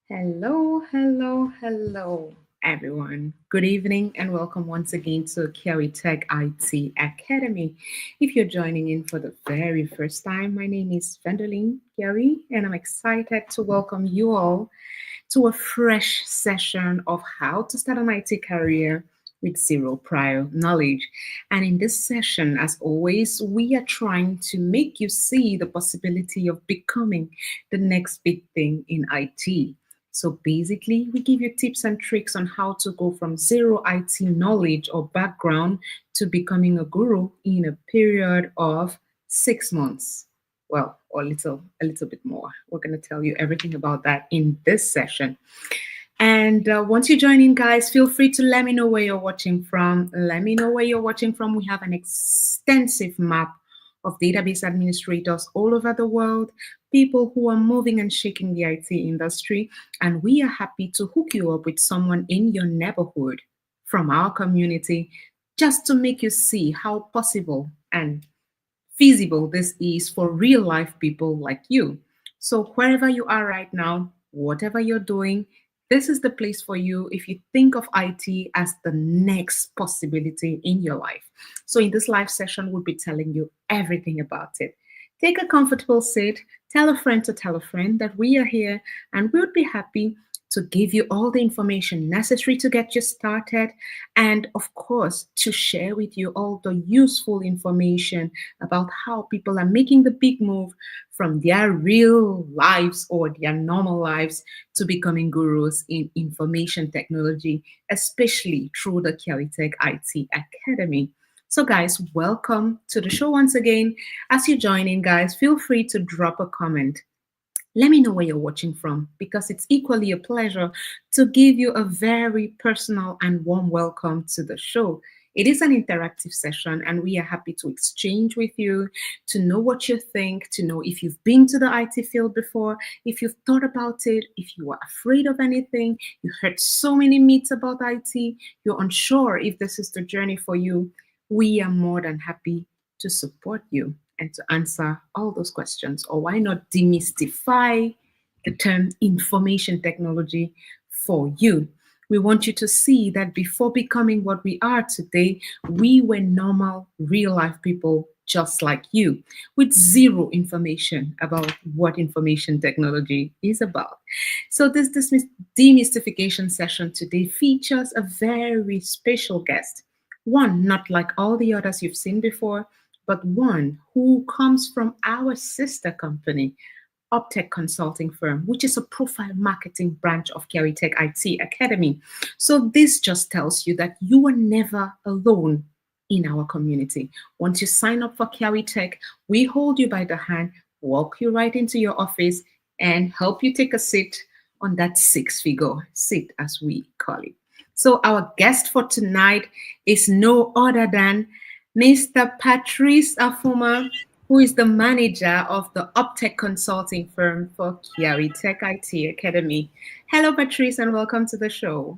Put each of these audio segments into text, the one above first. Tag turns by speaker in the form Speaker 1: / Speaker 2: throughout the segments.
Speaker 1: Hello, hello, hello, everyone. Good evening and welcome once again to KiawiTechIT Academy. If you're joining in for the very first time, my name is Vendeline Kiawi and I'm excited to welcome you all to a fresh session of how to start an IT career with zero prior knowledge. And in this session, as always, we are trying to make you see the possibility of becoming the next big thing in IT. So basically, we give you tips and tricks on how to go from zero IT knowledge or background to becoming a guru in a period of 6 months. Well, or a little bit more. We're going to tell you everything about that in this session. And once you join in, guys, feel free to let me know where you're watching from. Let me know where you're watching from. We have an extensive map of database administrators all over the world, people who are moving and shaking the IT industry. And we are happy to hook you up with someone in your neighborhood from our community just to make you see how possible and feasible this is for real life people like you. So, wherever you are right now, whatever you're doing, this is the place for you if you think of IT as the next possibility in your life. So, in this live session, we'll be telling you everything about it. Take a comfortable seat, tell a friend to tell a friend that we are here, and we'll be happy to give you all the information necessary to get you started, and of course, to share with you all the useful information about how people are making the big move from their real lives or their normal lives to becoming gurus in information technology, especially through the KiawiTech IT Academy. So, guys, welcome to the show once again. As you join in, guys, feel free to drop a comment. Let me know where you're watching from because it's equally a pleasure to give you a very personal and warm welcome to the show. It is an interactive session, and we are happy to exchange with you, to know what you think, to know if you've been to the IT field before, if you've thought about it, if you are afraid of anything, you heard so many myths about IT, you're unsure if this is the journey for you. We are more than happy to support you and to answer all those questions. Or why not demystify the term information technology for you? We want you to see that before becoming what we are today, we were normal, real life people just like you, with zero information about what information technology is about. So, this demystification session today features a very special guest, one not like all the others you've seen before, but one who comes from our sister company, Optech Consulting Firm, which is a profile marketing branch of KiawiTech IT Academy. So this just tells you that you are never alone in our community. Once you sign up for KiawiTech, we hold you by the hand, walk you right into your office, and help you take a seat on that six-figure seat, as we call it. So our guest for tonight is no other than Mr. Patrice Afuma, who is the manager of the Optech Consulting Firm for KiawiTech IT Academy. Hello, Patrice, and welcome to the show.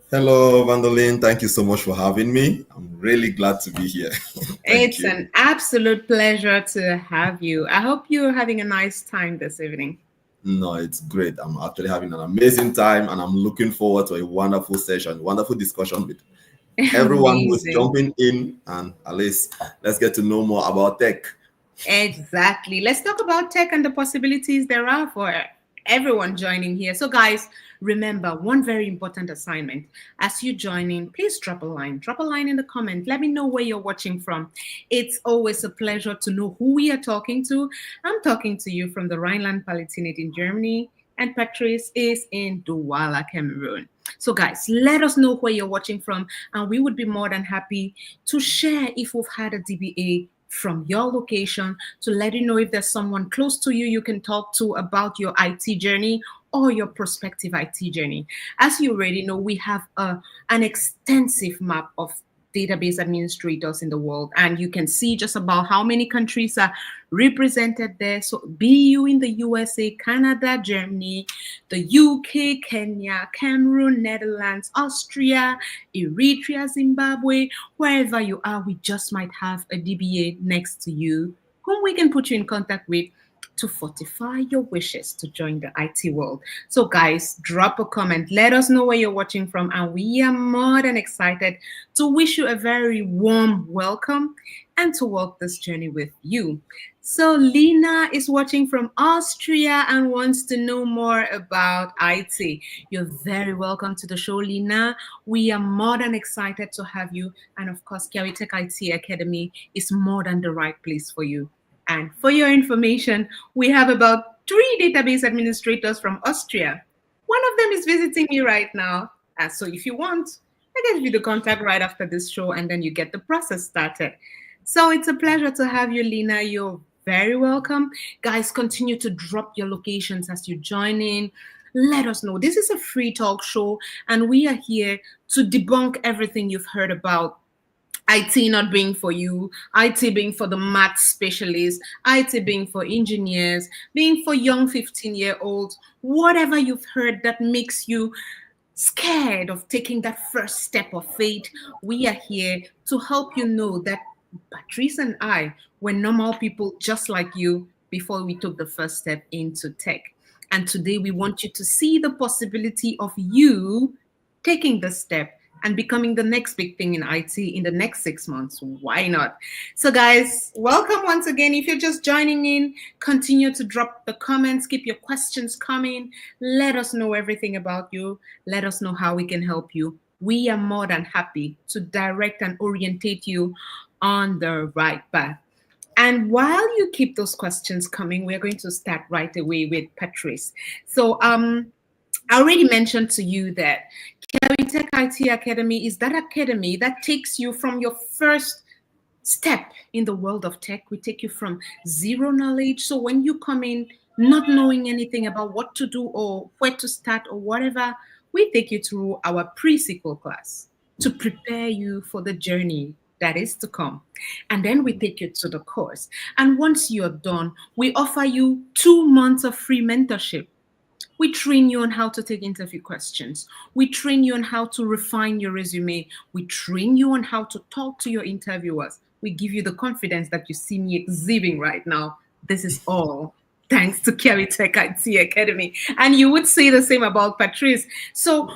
Speaker 2: Hello, Vandeline. Thank you so much for having me. I'm really glad to be here. Thank
Speaker 1: It's
Speaker 2: you.
Speaker 1: an absolute pleasure to have you. I hope you're having a nice time this evening.
Speaker 2: No, it's great. I'm actually having an amazing time and I'm looking forward to a wonderful session, wonderful discussion with everyone who is
Speaker 1: Amazing.
Speaker 2: jumping in, and at least let's get to know more about tech.
Speaker 1: Exactly. Let's talk about tech and the possibilities there are for everyone joining here. So, guys, remember one very important assignment. As you join in, please drop a line. Drop a line in the comment. Let me know where you're watching from. It's always a pleasure to know who we are talking to. I'm talking to you from the Rhineland-Palatinate in Germany, and Patrice is in Douala, Cameroon. So, guys, let us know where you're watching from, and we would be more than happy to share if we've had a DBA from your location, to let you know if there's someone close to you you can talk to about your IT journey or your prospective IT journey. As you already know, we have an extensive map of database administrators in the world, and you can see just about how many countries are represented there. So, be you in the USA, Canada, Germany, the UK, Kenya, Cameroon, Netherlands, Austria, Eritrea, Zimbabwe, wherever you are, we just might have a DBA next to you whom we can put you in contact with to fortify your wishes to join the IT world. So, guys, drop a comment. Let us know where you're watching from, and we are more than excited to wish you a very warm welcome and to walk this journey with you. So, Lena is watching from Austria and wants to know more about IT. You're very welcome to the show, Lena. We are more than excited to have you. And of course, KiawiTech IT Academy is more than the right place for you. And for your information, we have about 3 database administrators from Austria. One of them is visiting me right now. So if you want, I can give you the contact right after this show, and then you get the process started. So it's a pleasure to have you, Lena. You're very welcome. Guys, continue to drop your locations as you join in. Let us know. This is a free talk show, and we are here to debunk everything you've heard about IT not being for you, IT being for the math specialists, IT being for engineers, being for young 15-year-olds, whatever you've heard that makes you scared of taking that first step of faith. We are here to help you know that Patrice and I were normal people just like you before we took the first step into tech. And today we want you to see the possibility of you taking the step and becoming the next big thing in IT in the next 6 months. Why not? So, guys, welcome once again. If you're just joining in, continue to drop the comments, keep your questions coming. Let us know everything about you. Let us know how we can help you. We are more than happy to direct and orientate you on the right path. And while you keep those questions coming, we're going to start right away with Patrice. So, I already mentioned to you that KiawiTech IT Academy is that academy that takes you from your first step in the world of tech. We take you from zero knowledge. So when you come in not knowing anything about what to do or where to start or whatever, we take you through our pre-sequel class to prepare you for the journey that is to come. And then we take you to the course. And once you're done, we offer you 2 months of free mentorship. We train you on how to take interview questions. We train you on how to refine your resume. We train you on how to talk to your interviewers. We give you the confidence that you see me exhibiting right now. This is all thanks to KiawiTech IT Academy. And you would say the same about Patrice. So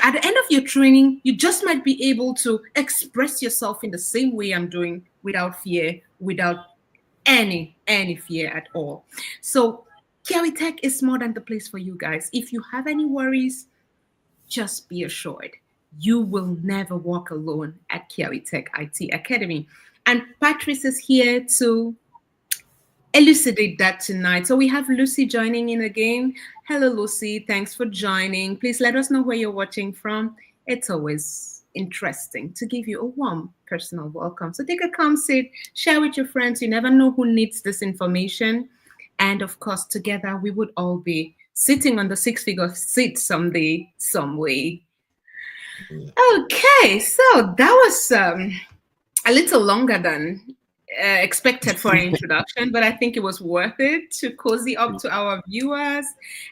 Speaker 1: at the end of your training, you just might be able to express yourself in the same way I'm doing without fear, without any fear at all. So KiawiTech is more than the place for you guys. If you have any worries, just be assured you will never walk alone at KiawiTech IT Academy. And Patrice is here to elucidate that tonight. So we have Lucy joining in again. Hello, Lucy. Thanks for joining. Please let us know where you're watching from. It's always interesting to give you a warm personal welcome. So take a calm seat, share with your friends. You never know who needs this information. And of course, together we would all be sitting on the six-figure seat someday, some way. Okay, so that was a little longer than expected for an introduction, but I think it was worth it to cozy up to our viewers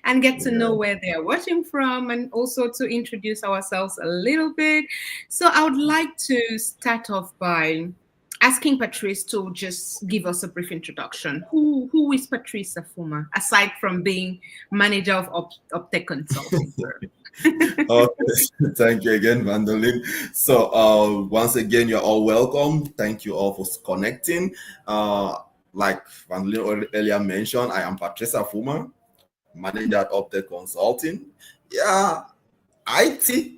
Speaker 1: and get to know where they're watching from, and also to introduce ourselves a little bit. So I would like to start off by asking Patrice to just give us a brief introduction. Who is Patrice Afuma, aside from being manager of Optech Consulting Firm?
Speaker 2: Okay, thank you again, Vandalin. So once again, you're all welcome. Thank you all for connecting. Like Vandalin earlier mentioned, I am Patrice Afuma, manager at Optech Consulting. Yeah, IT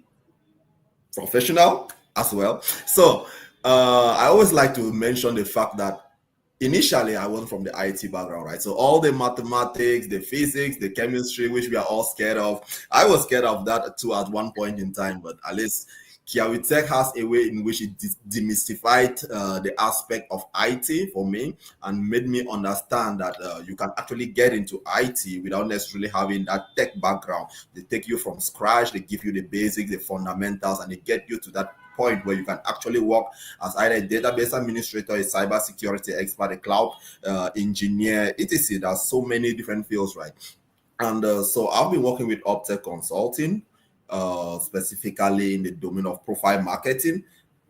Speaker 2: professional as well. So I always like to mention the fact that initially I wasn't from the IT background, right? So all the mathematics, the physics, the chemistry, which we are all scared of, I was scared of that too at one point in time, but at least KiawiTech has a way in which it demystified the aspect of IT for me and made me understand that you can actually get into IT without necessarily having that tech background. They take you from scratch, they give you the basics, the fundamentals, and they get you to that point where you can actually work as either a database administrator, a cybersecurity expert, a cloud engineer, etc. There's so many different fields, right? And so I've been working with Optech Consulting, specifically in the domain of profile marketing.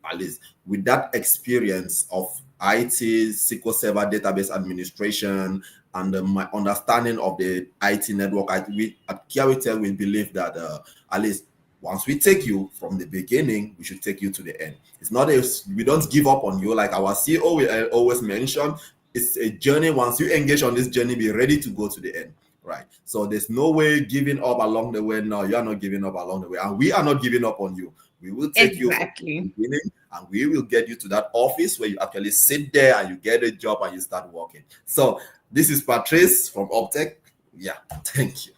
Speaker 2: At least with that experience of IT, SQL Server database administration, and my understanding of the IT network, we at KiawiTech, we believe that at least once we take you from the beginning, we should take you to the end. It's not we don't give up on you, like our CEO will always mention. It's a journey. Once you engage on this journey, be ready to go to the end. Right. So there's no way giving up along the way. No, you are not giving up along the way. And we are not giving up on you. We will take you from the
Speaker 1: Exactly.
Speaker 2: beginning and we will get you to that office where you actually sit there and you get a job and you start working. So this is Patrice from Optech. Yeah, thank you.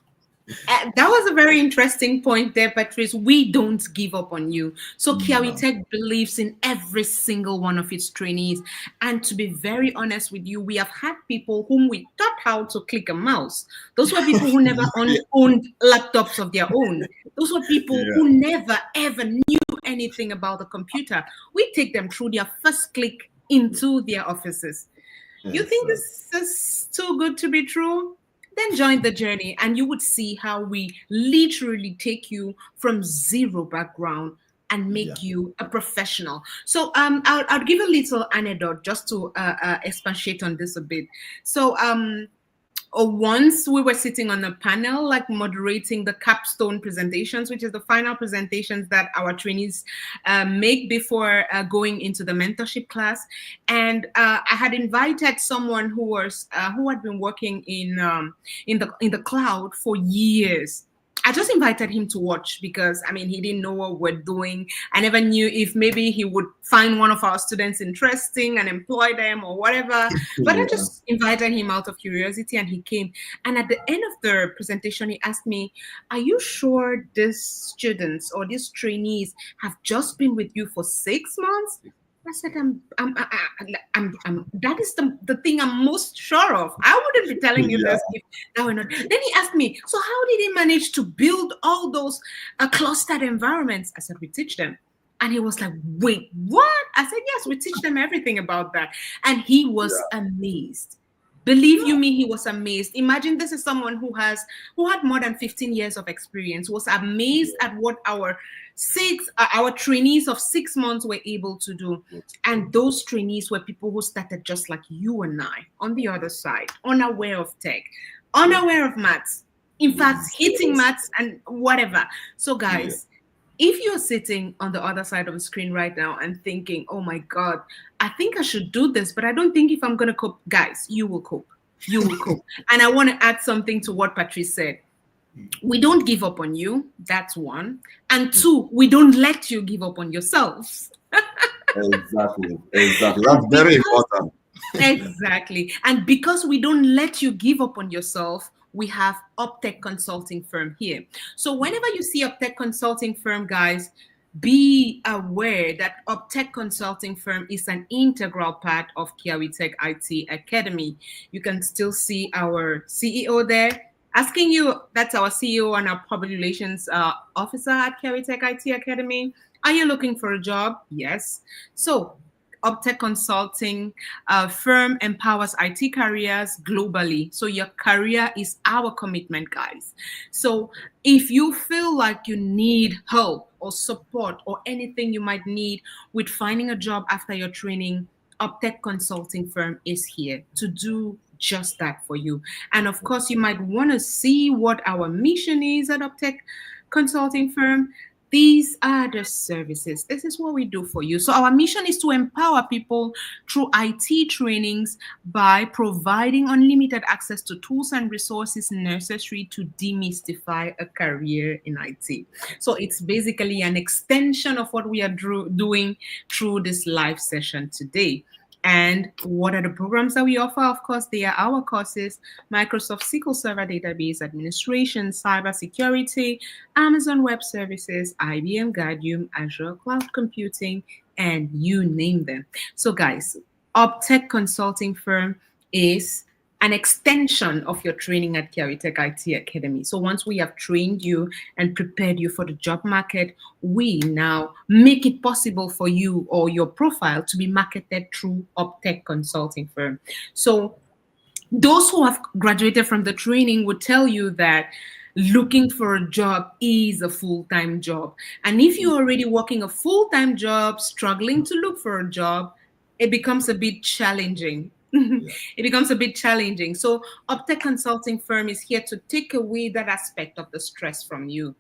Speaker 1: That was a very interesting point there, Patrice. We don't give up on you. So Kiawi
Speaker 2: No.
Speaker 1: Tech believes in every single one of its trainees. And to be very honest with you, we have had people whom we taught how to click a mouse. Those were people who never owned laptops of their own. Those were people
Speaker 2: Yeah.
Speaker 1: who never ever knew anything about the computer. We take them through their first click into their offices. You
Speaker 2: Yes,
Speaker 1: think
Speaker 2: sir.
Speaker 1: this is too good to be true? Then join the journey and you would see how we literally take you from zero background and
Speaker 2: Yeah.
Speaker 1: make you a professional. So I'll give a little anecdote just to expatiate on this a bit. So once we were sitting on a panel, like moderating the capstone presentations, which is the final presentations that our trainees make before going into the mentorship class. And I had invited someone who had been working in the cloud for years. I just invited him to watch because I mean he didn't know what we're doing. I never knew if maybe he would find one of our students interesting and employ them or whatever. But I
Speaker 2: Yeah.
Speaker 1: just invited him out of curiosity and he came. And at the end of the presentation, he asked me, "Are you sure these students or these trainees have just been with you for 6 months?" I said, that is the thing I'm most sure of. I wouldn't be telling you
Speaker 2: Yeah.
Speaker 1: this if that were not. Then he asked me, so how did he manage to build all those clustered environments? I said, we teach them. And he was like, wait, what? I said, yes, we teach them everything about that. And he was
Speaker 2: Yeah.
Speaker 1: amazed. Believe you me, he was amazed. Imagine this is someone who had more than 15 years of experience, was amazed at what our trainees of 6 months were able to do. And those trainees were people who started just like you and I on the other side, unaware of tech, unaware of maths, in fact, hitting
Speaker 2: Yes.
Speaker 1: maths and whatever. So,
Speaker 2: Yeah.
Speaker 1: guys, if you're sitting on the other side of the screen right now and thinking, oh my God, I think I should do this, but I don't think if I'm going to cope, guys, you will cope. You will cope. And I want to add something to what Patrice said. We don't give up on you. That's one. And two, we don't let you give up on yourselves.
Speaker 2: Exactly. Exactly. That's
Speaker 1: And
Speaker 2: very
Speaker 1: because
Speaker 2: important.
Speaker 1: Exactly. And because we don't let you give up on yourself, we have Optech Consulting Firm here. So whenever you see Optech Consulting Firm, guys, be aware that Optech Consulting Firm is an integral part of KiawiTech IT Academy. You can still see our CEO there asking you, that's our CEO and our public relations officer at KiawiTech IT Academy. Are you looking for a job? Yes. So Optech Consulting firm empowers IT careers globally. So your career is our commitment, guys. So if you feel like you need help or support or anything you might need with finding a job after your training, Optech Consulting firm is here to do just that for you. And of course, you might want to see what our mission is at Optech Consulting firm. These are the services. This is what we do for you. So, our mission is to empower people through IT trainings by providing unlimited access to tools and resources necessary to demystify a career in IT. So, it's basically an extension of what we are doing through this live session today. And what are the programs that we offer? Of course, they are our courses: Microsoft SQL Server Database Administration, Cybersecurity, Amazon Web Services, IBM Guardium, Azure Cloud Computing, and you name them. So, guys, Optech Consulting Firm is an extension of your training at KiawiTech IT Academy. So once we have trained you and prepared you for the job market, we now make it possible for you or your profile to be marketed through Optech Consulting Firm. So those who have graduated from the training would tell you that looking for a job is a full-time job. And if you're already working a full-time job, struggling to look for a job, it becomes a bit challenging.
Speaker 2: Yeah.
Speaker 1: It becomes a bit challenging. So, Optech Consulting Firm is here to take away that aspect of the stress from you.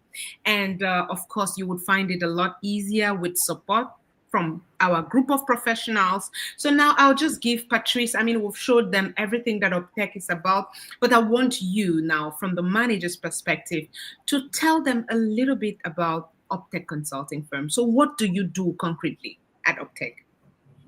Speaker 1: And of course, you would find it a lot easier with support from our group of professionals. So now I'll just give Patrice, I mean, we've showed them everything that Optech is about, but I want you now, from the manager's perspective, to tell them a little bit about Optech Consulting Firm. So, what do you do concretely at Optech?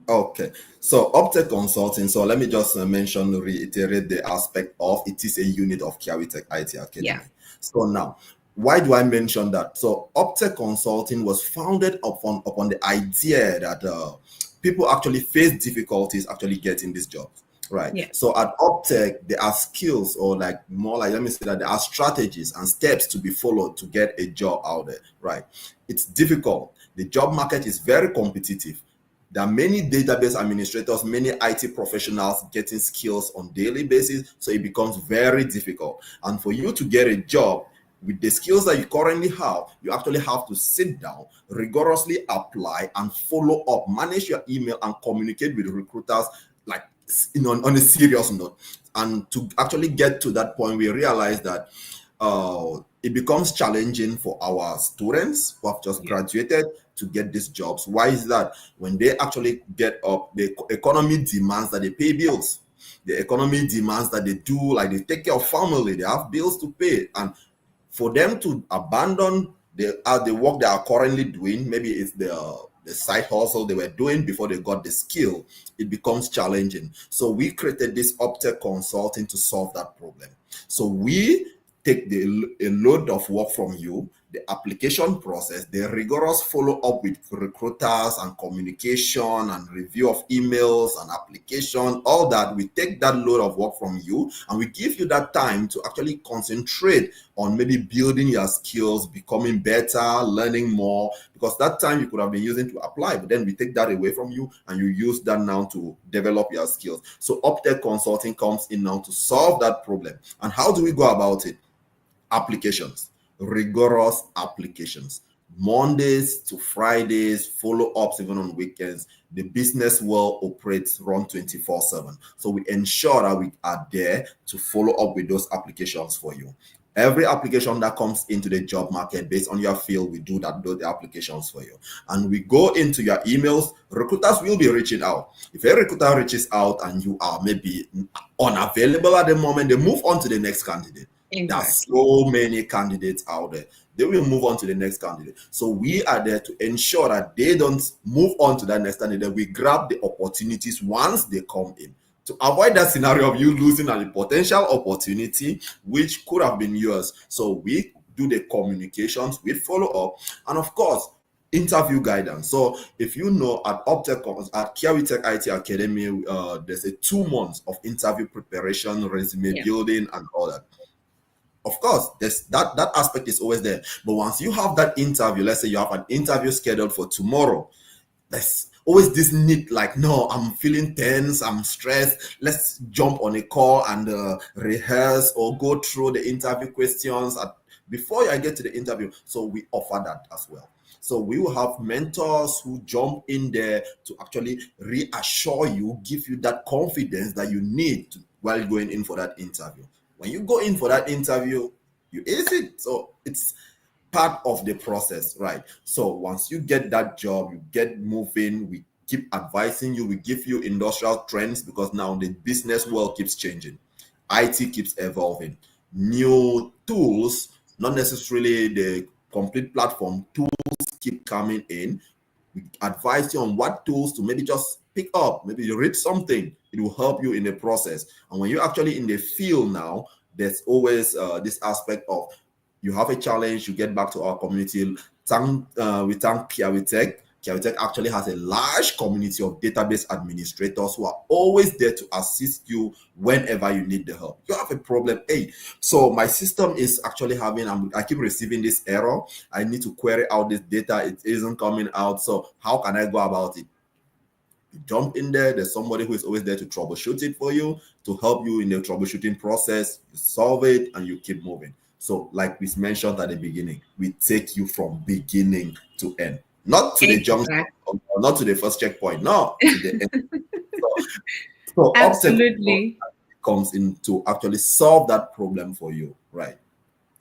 Speaker 2: Okay, so Optech Consulting. So let me just reiterate the aspect of it is a unit of KiawiTech IT
Speaker 1: Yeah.
Speaker 2: Academy. So now, why do I mention that? So Optech Consulting was founded upon the idea that people actually face difficulties actually getting these jobs. Right.
Speaker 1: Yeah.
Speaker 2: So at Optech, there are skills, or like more like, let me say that there are strategies and steps to be followed to get a job out there. Right. It's difficult. The job market is very competitive. There are many database administrators, many IT professionals getting skills on daily basis, so it becomes very difficult. And for you to get a job with the skills that you currently have, you actually have to sit down, rigorously apply and follow up, manage your email and communicate with recruiters like on a serious note. And to actually get to that point, we realize that it becomes challenging for our students who have just
Speaker 1: Yeah.
Speaker 2: graduated to get these jobs. Why is that? When they actually get up, the economy demands that they pay bills. The economy demands that they do, like they take care of family, they have bills to pay. And for them to abandon the work they are currently doing, maybe it's the side hustle they were doing before they got the skill, it becomes challenging. So we created this Optech Consulting to solve that problem. So we take a load of work from you, the application process, the rigorous follow-up with recruiters and communication and review of emails and application, all that. We take that load of work from you and we give you that time to actually concentrate on maybe building your skills, becoming better, learning more, because that time you could have been using to apply, but then we take that away from you and you use that now to develop your skills. So Optech Consulting comes in now to solve that problem. And how do we go about it? Applications, rigorous applications, Mondays to Fridays, follow-ups even on weekends. The business world operates run 24/7. So we ensure that we are there to follow up with those applications for you. Every application that comes into the job market based on your field, we do the applications for you. And we go into your emails. Recruiters will be reaching out. If a recruiter reaches out and you are maybe unavailable at the moment, they move on to the next candidate. There are
Speaker 1: Exactly.
Speaker 2: so many candidates out there. They will move on to the next candidate. So we are there to ensure that they don't move on to that next candidate. We grab the opportunities once they come in to avoid that scenario of you losing a potential opportunity which could have been yours. So we do the communications, we follow up, and of course, interview guidance. So if you know at KiawiTech IT Academy, there's a 2 months of interview preparation, resume
Speaker 1: Yeah.
Speaker 2: building, and all that. Of course, there's that aspect is always there. But once you have that interview, let's say you have an interview scheduled for tomorrow, there's always this need, like, no, I'm feeling tense, I'm stressed. Let's jump on a call and rehearse or go through the interview questions before I get to the interview. So we offer that as well. So we will have mentors who jump in there to actually reassure you, give you that confidence that you need while going in for that interview. When you go in for that interview, you ace it. So it's part of the process, right? So once you get that job, you get moving, we keep advising you, we give you industrial trends, because now the business world keeps changing. IT keeps evolving. New tools, not necessarily the complete platform, tools keep coming in. We advise you on what tools to maybe just pick up. Maybe you read something, it will help you in the process. And when you're actually in the field now, there's always this aspect of you have a challenge, you get back to our community. We thank KiawiTech. KiawiTech actually has a large community of database administrators who are always there to assist you whenever you need the help. You have a problem, hey, so my system is actually I keep receiving this error. I need to query out this data. It isn't coming out. So how can I go about it? You jump in there. There's somebody who is always there to troubleshoot it for you, to help you in the troubleshooting process. You solve it and you keep moving. So, like we mentioned at the beginning, we take you from beginning to end, not to the junction,
Speaker 1: Exactly.
Speaker 2: or not to the first checkpoint, no, to the end. So So Optech
Speaker 1: Absolutely.
Speaker 2: comes in to actually solve that problem for you, right?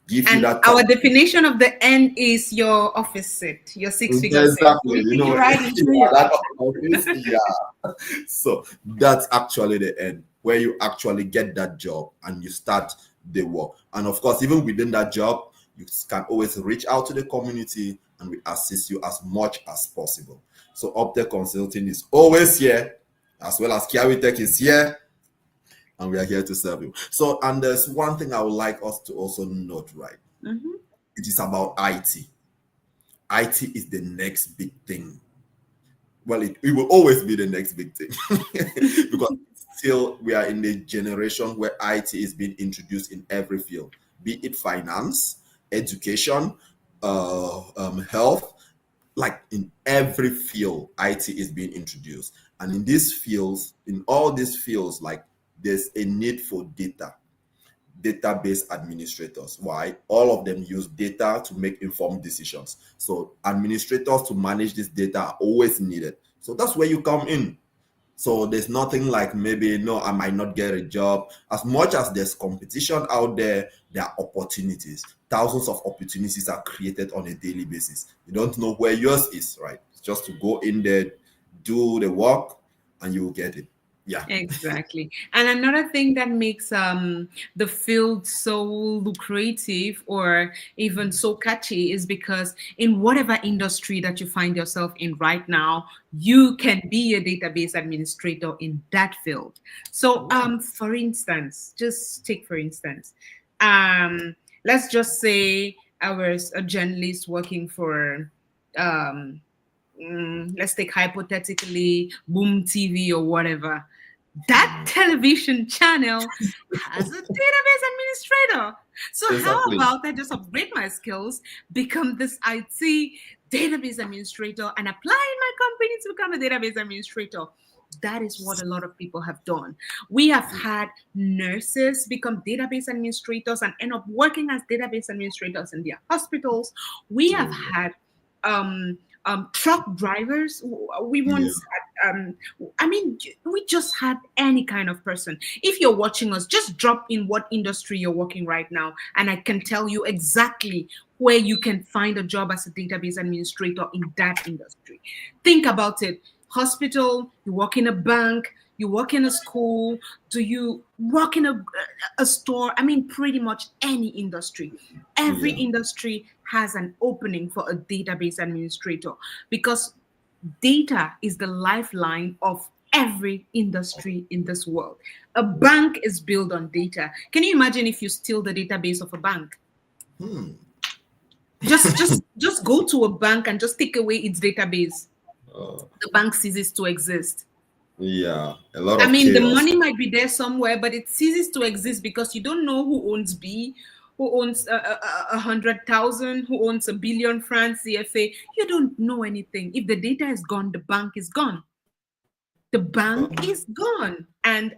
Speaker 2: Give you
Speaker 1: And
Speaker 2: that
Speaker 1: our
Speaker 2: time.
Speaker 1: definition of the end is your office seat, your six-figure seat.
Speaker 2: Exactly.
Speaker 1: We
Speaker 2: You
Speaker 1: take you
Speaker 2: know,
Speaker 1: right into
Speaker 2: you
Speaker 1: your
Speaker 2: are that office. Yeah. So that's actually the end where you actually get that job and you start the work. And of course, even within that job, you can always reach out to the community and we assist you as much as possible. So Optech Consulting is always here, as well as KiawiTech is here, and we are here to serve you. So, and there's one thing I would like us to also note, right?
Speaker 1: Mhm.
Speaker 2: It is about IT. IT is the next big thing. Well, it will always be the next big thing because still we are in the generation where IT is being introduced in every field, be it finance, education, health, like in every field, IT is being introduced. And in these fields, in all these fields, like there's a need for database administrators. Why? All of them use data to make informed decisions. So administrators to manage this data are always needed. So that's where you come in. So there's nothing like maybe, no, I might not get a job. As much as there's competition out there, there are opportunities. Thousands of opportunities are created on a daily basis. You don't know where yours is, right? It's just to go in there, do the work, and you will get it. Yeah.
Speaker 1: Exactly. And another thing that makes the field so lucrative or even so catchy is because in whatever industry that you find yourself in right now, you can be a database administrator in that field. So for instance, just take for instance, um let's just say I was a journalist working for um let's take hypothetically Boom TV or whatever. That television channel has a database administrator. So how
Speaker 2: Exactly.
Speaker 1: about I just upgrade my skills, become this IT database administrator, and apply in my company to become a database administrator? That is what a lot of people have done. We have had nurses become database administrators and end up working as database administrators in their hospitals. We have
Speaker 2: Oh,
Speaker 1: had truck drivers. We
Speaker 2: yeah.
Speaker 1: once had, I mean, we just had any kind of person. If you're watching us, just drop in what industry you're working right now, and I can tell you exactly where you can find a job as a database administrator in that industry. Think about it. Hospital, you work in a bank, you work in a school, do you work in a store? I mean, pretty much any industry. Every
Speaker 2: Yeah.
Speaker 1: industry has an opening for a database administrator because data is the lifeline of every industry in this world. A bank is built on data. Can you imagine if you steal the database of a bank?
Speaker 2: Hmm.
Speaker 1: Just go to a bank and just take away its database.
Speaker 2: Uh,
Speaker 1: The bank ceases to exist.
Speaker 2: yeah. A lot
Speaker 1: I
Speaker 2: of
Speaker 1: mean, the
Speaker 2: chaos.
Speaker 1: money might be there somewhere, but it ceases to exist because you don't know who owns B, who owns 100,000, who owns a billion francs CFA. You don't know anything. If the data is gone, the bank is gone. The bank is gone. And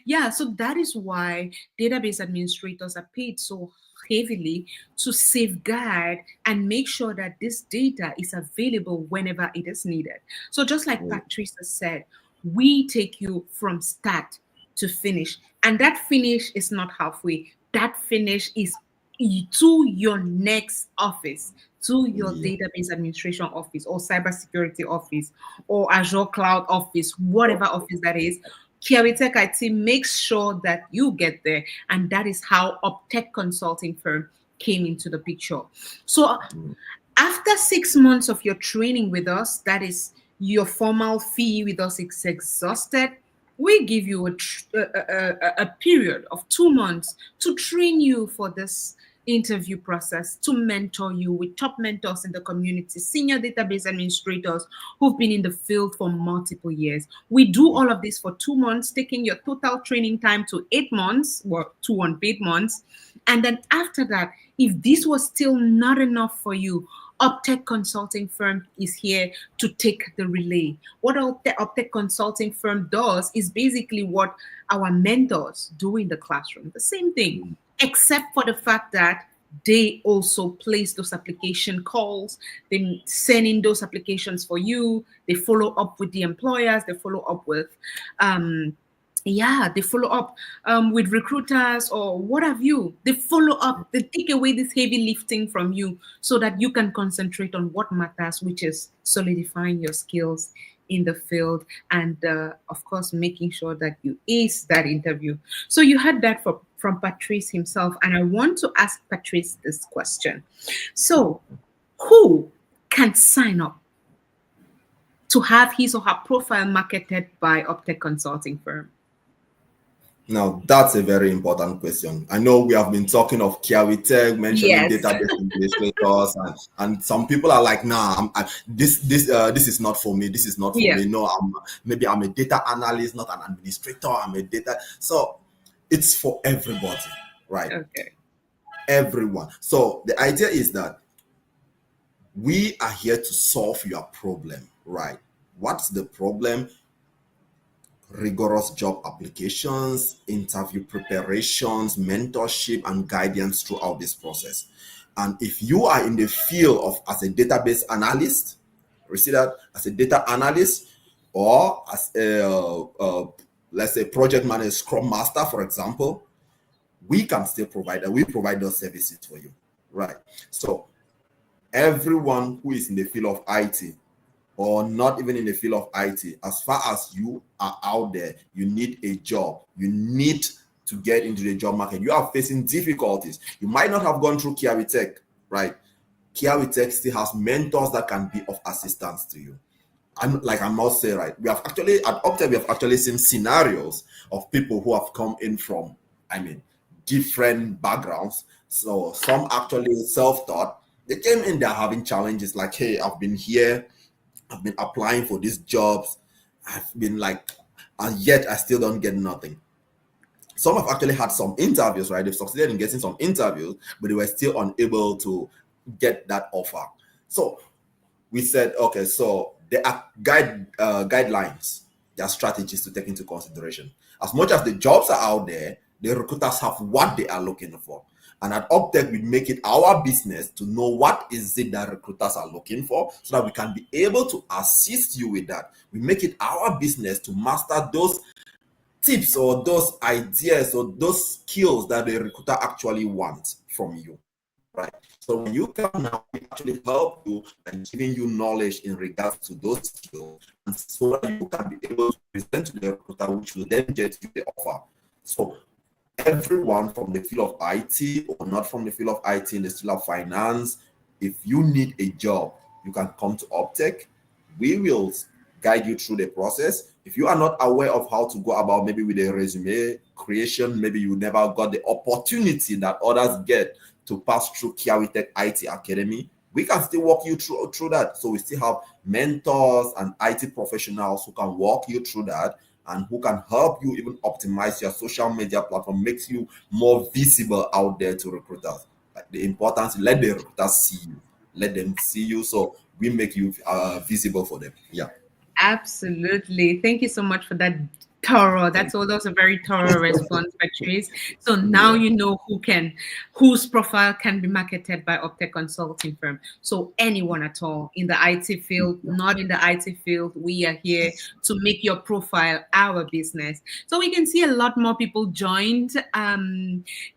Speaker 1: yeah, so that is why database administrators are paid so heavily to safeguard and make sure that this data is available whenever it is needed. So just like Patricia said, we take you from start to finish. And that finish is not halfway. That finish is to your next office, to your
Speaker 2: Yeah.
Speaker 1: database administration office or cybersecurity office or Azure Cloud Office, whatever office that is. KiawiTech IT makes sure that you get there, and that is how Optech Consulting Firm came into the picture. So after 6 months of your training with us, that is your formal fee with us is exhausted. We give you a period of 2 months to train you for this interview process, to mentor you with top mentors in the community, senior database administrators who've been in the field for multiple years. We do all of this for 2 months, taking your total training time to 8 months, or 2 unpaid months. And then after that, if this was still not enough for you, Optech Consulting Firm is here to take the relay. What Optech Consulting Firm does is basically what our mentors do in the classroom. The same thing, except for the fact that they also place those application calls. They send in those applications for you. They follow up with the employers. They follow up with Yeah, they follow up with recruiters or what have you. They follow up, they take away this heavy lifting from you so that you can concentrate on what matters, which is solidifying your skills in the field and, of course, making sure that you ace that interview. So you heard that from Patrice himself. And I want to ask Patrice this question. So, who can sign up to have his or her profile marketed by Optech Consulting Firm?
Speaker 2: Now, that's a very important question. I know we have been talking of KiawiTech, mentioning
Speaker 1: Yes.
Speaker 2: database administrators, and some people are like, nah, this is not for me. This is not for
Speaker 1: Yeah.
Speaker 2: me. No, maybe I'm a data analyst, not an administrator. I'm a data. So it's for everybody, right?
Speaker 1: Okay.
Speaker 2: Everyone. So the idea is that we are here to solve your problem, right? What's the problem? Rigorous job applications, interview preparations, mentorship, and guidance throughout this process. And if you are in the field of as a database analyst, we see that as a data analyst or as a let's say project manager, scrum master, for example, we can still provide that. We provide those services for you, right? So everyone who is in the field of IT or not even in the field of IT, as far as you are out there, you need a job. You need to get into the job market. You are facing difficulties. You might not have gone through KiawiTech, right? KiawiTech still has mentors that can be of assistance to you. I must say, right, we have actually at Optech, we have actually seen scenarios of people who have come in from, different backgrounds. So some actually self-taught. They came in, they're having challenges like, hey, I've been here, I've been applying for these jobs. I've been like, and yet I still don't get nothing. Some have actually had some interviews, right? They've succeeded in getting some interviews, but they were still unable to get that offer. So we said, okay, so there are guidelines, there are strategies to take into consideration. As much as the jobs are out there, the recruiters have what they are looking for. And at Optech, we make it our business to know what is it that recruiters are looking for so that we can be able to assist you with that. We make it our business to master those tips or those ideas or those skills that the recruiter actually wants from you, right? So when you come now, we actually help you and giving you knowledge in regards to those skills, and so that you can be able to present to the recruiter, which will then get you the offer. So everyone from the field of IT or not from the field of IT in the field of finance, if you need a job, you can come to Optech. We will guide you through the process. If you are not aware of how to go about maybe with a resume creation, maybe you never got the opportunity that others get to pass through KiawiTechIT Academy, we can still walk you through that. So we still have mentors and IT professionals who can walk you through that and who can help you even optimize your social media platform, makes you more visible out there to recruiters. Like the importance, let the recruiters see you, let them see you, so we make you visible for them. Yeah.
Speaker 1: Absolutely. Thank you so much for that thorough.
Speaker 2: Thank
Speaker 1: That's a very thorough response, Patrice. So now
Speaker 2: you.
Speaker 1: you know whose profile can be marketed by Optech Consulting Firm. So anyone at all in the IT field, not in the IT field, we are here to make your profile our business. So we can see a lot more people joined.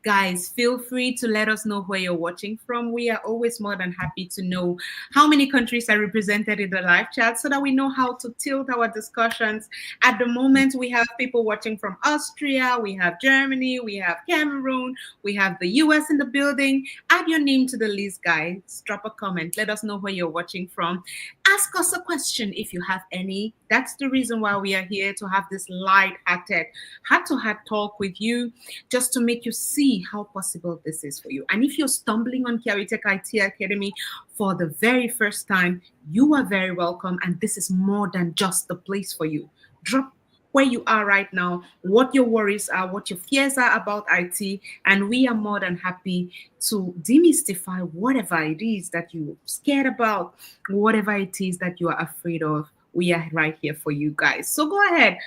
Speaker 1: Guys, feel free to let us know where you're watching from. We are always more than happy to know how many countries are represented in the live chat so that we know how to tilt our discussions. At the moment, we have people watching from Austria, we have Germany, we have Cameroon, we have the US in the building. Add your name to the list, guys. Drop a comment. Let us know where you're watching from. Ask us a question if you have any. That's the reason why we are here, to have this light-hearted, heart-to-heart talk with you, just to make you see how possible this is for you. And if you're stumbling on KiawiTechIT Academy for the very first time, you are very welcome. And this is more than just the place for you. Drop where you are right now, what your worries are, what your fears are about IT, and we are more than happy to demystify whatever it is that you're scared about, whatever it is that you are afraid of. We are right here for you guys. So go ahead,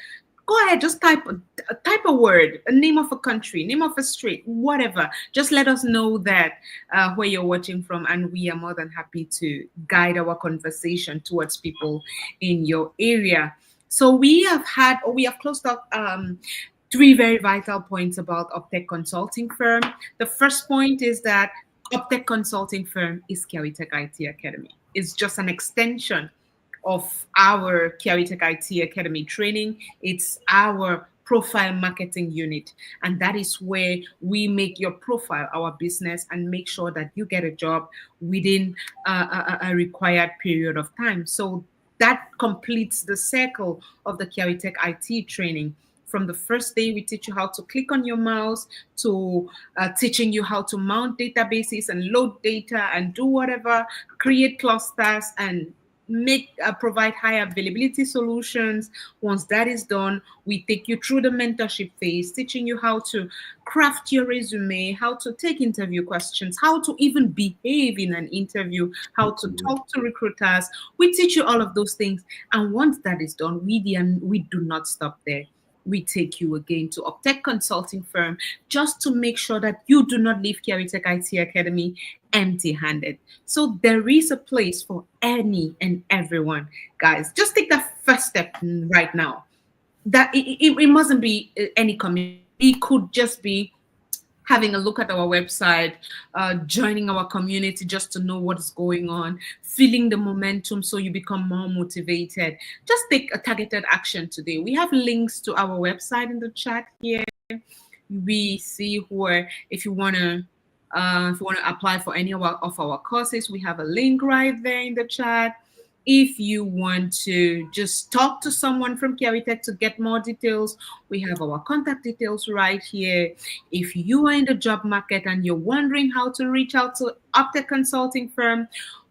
Speaker 1: just type a word, a name of a country, name of a street, whatever. Just let us know that where you're watching from, and we are more than happy to guide our conversation towards people in your area. So we have closed up three very vital points about Optech Consulting Firm. The first point is that Optech Consulting Firm is KiawiTech IT Academy. It's just an extension of our KiawiTech IT Academy training. It's our profile marketing unit. And that is where we make your profile our business and make sure that you get a job within a required period of time. So that completes the circle of the KiawiTech IT training. From the first day, we teach you how to click on your mouse, to teaching you how to mount databases and load data and do whatever, create clusters and make provide high availability solutions. Once that is done, we take you through the mentorship phase, teaching you how to craft your resume, how to take interview questions, how to even behave in an interview, how to talk to recruiters. We teach you all of those things, and once that is done, we do not stop there. We take you again to Optech Consulting Firm just to make sure that you do not leave KiawiTech IT Academy empty-handed. So there is a place for any and everyone, guys. Just take that first step right now. That it mustn't be any community. It could just be having a look at our website, joining our community just to know what's going on, feeling the momentum so you become more motivated. Just take a targeted action today. We have links to our website in the chat here. We see where if you want to apply for any of our courses, we have a link right there in the chat. If you want to just talk to someone from KiawiTech to get more details, we have our contact details right here. If you are in the job market and you're wondering how to reach out to Optech Consulting Firm,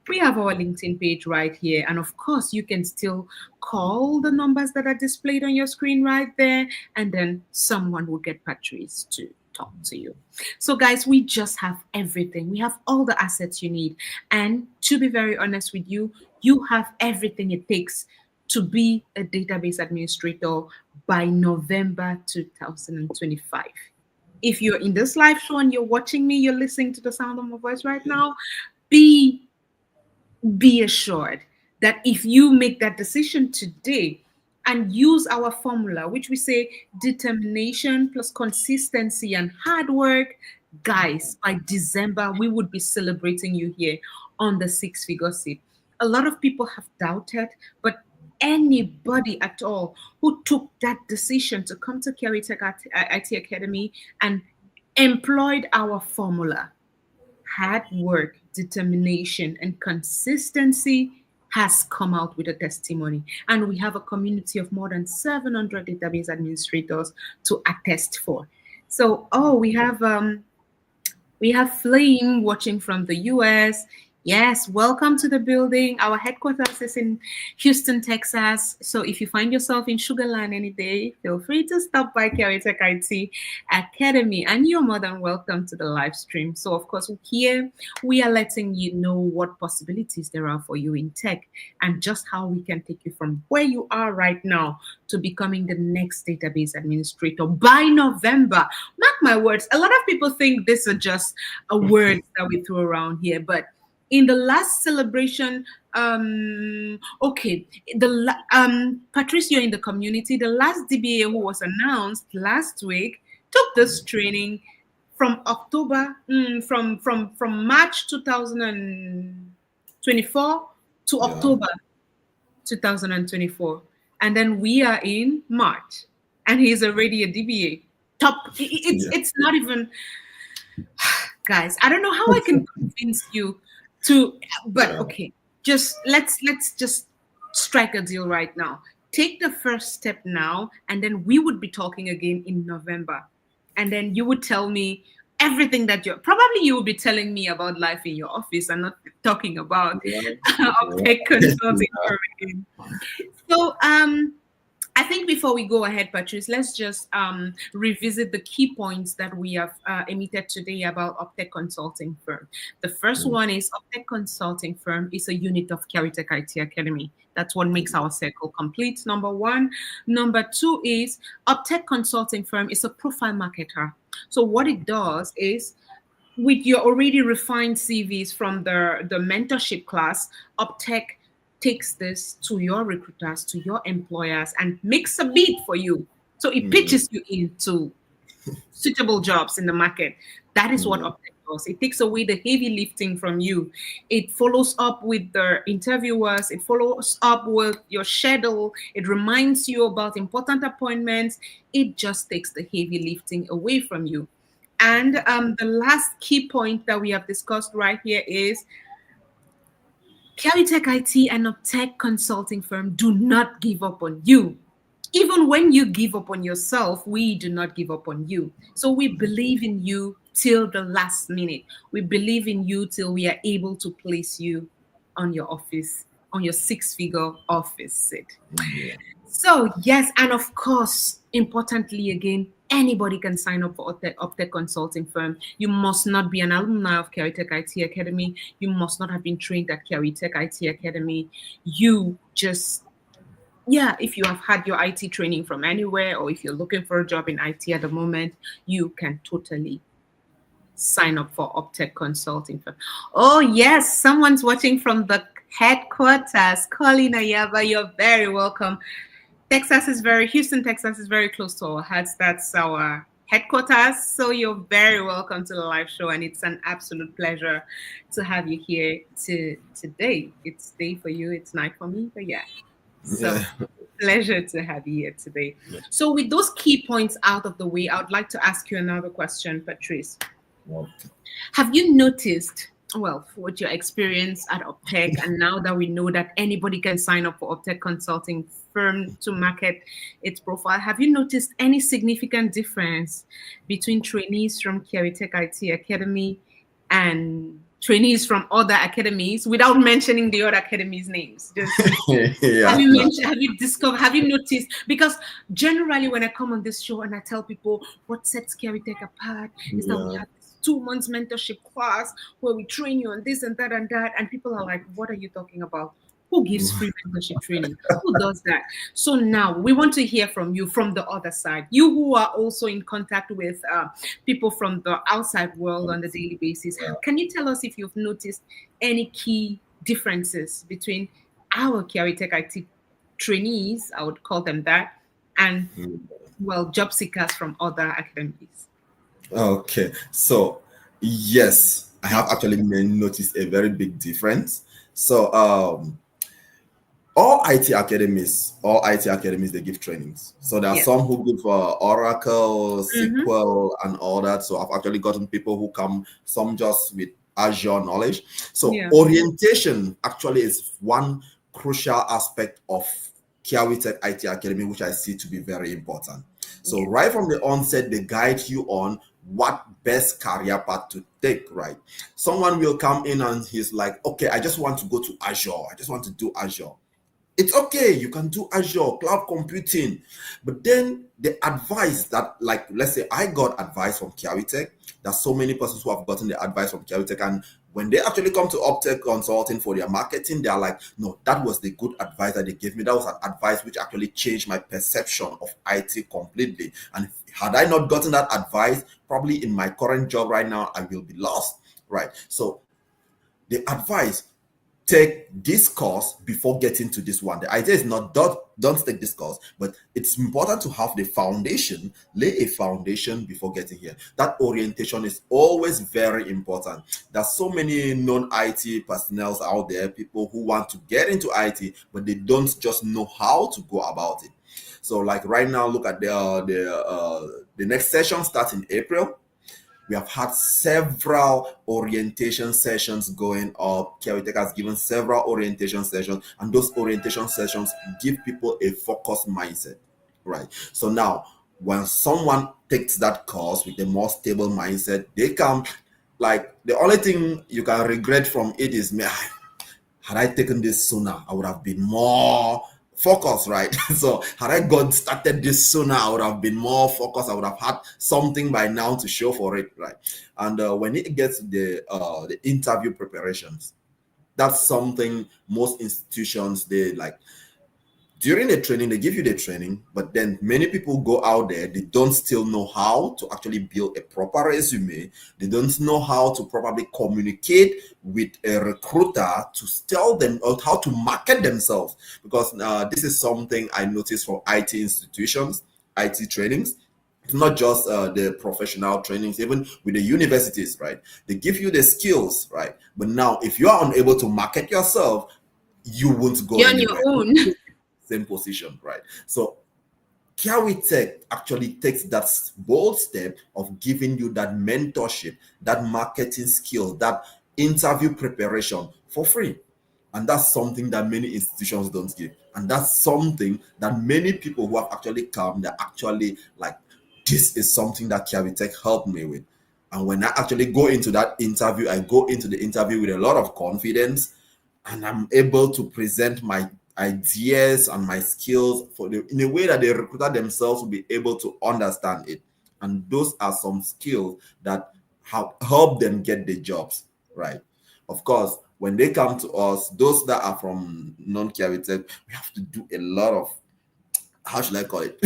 Speaker 1: we have our LinkedIn page right here. And of course, you can still call the numbers that are displayed on your screen right there, and then someone will get Patrice to talk to you. So, guys, we just have everything. We have all the assets you need. And to be very honest with you, you have everything it takes to be a database administrator by November 2025. If you're in this live show and you're watching me, you're listening to the sound of my voice right now, be assured that if you make that decision today and use our formula, which we say determination plus consistency and hard work, guys, by December, we would be celebrating you here on the six-figure seat. A lot of people have doubted, but anybody at all who took that decision to come to KiawiTech IT Academy and employed our formula, hard work, determination, and consistency has come out with a testimony. And we have a community of more than 700 database administrators to attest for. So, we have Flame watching from the US. Yes, welcome to the building. Our headquarters is in Houston, Texas. So if you find yourself in Sugarland any day, feel free to stop by KiawiTech IT Academy, and you're more than welcome to the live stream. So of course, here we are letting you know what possibilities there are for you in tech and just how we can take you from where you are right now to becoming the next database administrator by November. Mark my words, a lot of people think this is just a word that we throw around here, but in the last celebration, Patrice, you're in the community. The last DBA who was announced last week took this training from October, from March 2024 to October 2024, and then we are in March, and he's already a DBA. It's not even, guys. I don't know how I can convince you to, but okay, let's just strike a deal right now. Take the first step now, and then we would be talking again in November, and then you would tell me everything that you will be telling me about life in your office and not talking about Optech Consulting. So I think before we go ahead, Patrice, let's just revisit the key points that we have emitted today about Optech Consulting Firm. The first one is Optech Consulting Firm is a unit of KiawiTech IT Academy. That's what makes our circle complete, number one. Number two is Optech Consulting Firm is a profile marketer. So what it does is, with your already refined CVs from the mentorship class, Optech takes this to your recruiters, to your employers, and makes a bid for you So it pitches you into suitable jobs in the market. That is what
Speaker 2: Mm.
Speaker 1: Uptech does. It takes away the heavy lifting from you. It follows up with the interviewers. It follows up with your schedule. It reminds you about important appointments. It just takes the heavy lifting away from you. And the last key point that we have discussed right here is KiawiTech IT and Uptech consulting firm do not give up on you. Even when you give up on yourself, we do not give up on you. So we believe in you till the last minute. We believe in you till we are able to place you on your office, on your six-figure office seat.
Speaker 2: Yeah.
Speaker 1: So, yes, and of course, importantly again, anybody can sign up for Optech Consulting Firm. You must not be an alumni of KiawiTech IT Academy. You must not have been trained at KiawiTech IT Academy. You just, yeah, if you have had your IT training from anywhere, or if you're looking for a job in IT at the moment, you can totally sign up for Optech Consulting Firm. Oh, yes, someone's watching from the headquarters. Colleen Ayaba, you're very welcome. Houston, Texas is very close to our hearts. That's our headquarters. So you're very welcome to the live show, and it's an absolute pleasure to have you here today. It's day for you, it's night for me, but yeah. So
Speaker 2: Yeah.
Speaker 1: pleasure to have you here today. So with those key points out of the way, I would like to ask you another question, Patrice.
Speaker 2: Okay.
Speaker 1: Have you noticed, well, with your experience at Optech, and now that we know that anybody can sign up for Optech Consulting Firm to market its profile, have you noticed any significant difference between trainees from KiawiTech IT Academy and trainees from other academies, without mentioning the other academies' names? Just have
Speaker 2: Yeah.
Speaker 1: you
Speaker 2: No.
Speaker 1: mentioned, have you discovered, have you noticed? Because generally, when I come on this show and I tell people what sets KiawiTech apart is that we
Speaker 2: Yeah.
Speaker 1: have this 2 months mentorship class where we train you on this and that and that. And people are like, what are you talking about? Who gives free mentorship training? Who does that? So now we want to hear from you from the other side. You who are also in contact with people from the outside world on a daily basis. Can you tell us if you've noticed any key differences between our KiawiTech IT trainees, I would call them that, and well, job seekers from other academies?
Speaker 2: Okay. So, yes, I have actually noticed a very big difference. So, all IT academies, they give trainings. So there are
Speaker 1: Yes.
Speaker 2: some who give Oracle,
Speaker 1: Mm-hmm.
Speaker 2: SQL, and all that. So I've actually gotten people who come, some just with Azure knowledge. So
Speaker 1: Yeah.
Speaker 2: orientation actually is one crucial aspect of KiawiTech IT Academy, which I see to be very important. So
Speaker 1: Yeah.
Speaker 2: right from the onset, they guide you on what best career path to take, right? Someone will come in and he's like, okay, I just want to go to Azure. I just want to do Azure. It's okay, you can do Azure, cloud computing. But then the advice that, like, let's say I got advice from KiawiTech, there's so many persons who have gotten the advice from KiawiTech, and when they actually come to Optech Consulting for their marketing, they're like, no, that was the good advice that they gave me. That was an advice which actually changed my perception of IT completely. And had I not gotten that advice, probably in my current job right now, I will be lost, right? So the advice, take this course before getting to this one. The idea is not don't take this course, but it's important to have the foundation, lay a foundation before getting here. That orientation is always very important. There's so many non-IT personnel out there, people who want to get into IT, but they don't just know how to go about it. So like right now, look at the next session starts in April. We have had several orientation sessions going up. KiawiTech has given several orientation sessions, and those orientation sessions give people a focused mindset, right? So now, when someone takes that course with a more stable mindset, they come, like, the only thing you can regret from it is, man, had I taken this sooner, I would have been more focused, right? So had I got started this sooner, I would have been more focused. I would have had something by now to show for it, right? And when it gets to the interview preparations, that's something most institutions, they like, during the training, they give you the training, but then many people go out there, they don't still know how to actually build a proper resume. They don't know how to properly communicate with a recruiter to tell them how to market themselves. Because this is something I noticed from IT institutions. IT trainings. It's not just the professional trainings, even with the universities, right? They give you the skills, right? But now, if you are unable to market yourself, you won't go
Speaker 1: You're on your
Speaker 2: anywhere.
Speaker 1: own.
Speaker 2: Same position, right? So KiawiTech actually takes that bold step of giving you that mentorship, that marketing skill, that interview preparation for free. And that's something that many institutions don't give. And that's something that many people who have actually come, they're actually like, this is something that KiawiTech helped me with. And when I actually go into that interview, I go into the interview with a lot of confidence, and I'm able to present my ideas and my skills in a way that the recruiter themselves will be able to understand it. And those are some skills that help them get the jobs, right? Of course, when they come to us, those that are from non-KiawiTech, we have to do a lot of, how should I call it?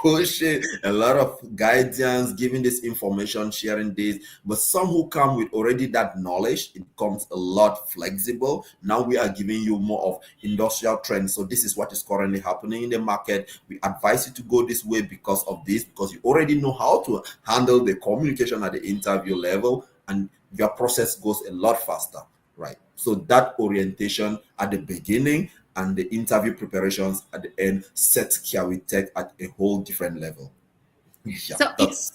Speaker 2: Pushing a lot of guidance, giving this information, sharing this. But some who come with already that knowledge, it becomes a lot flexible. Now we are giving you more of industrial trends. So this is what is currently happening in the market. We advise you to go this way because of this, because you already know how to handle the communication at the interview level, and your process goes a lot faster, right? So that orientation at the beginning and the interview preparations at the end sets KiawiTech at a whole different level. Yeah,
Speaker 1: So
Speaker 2: that's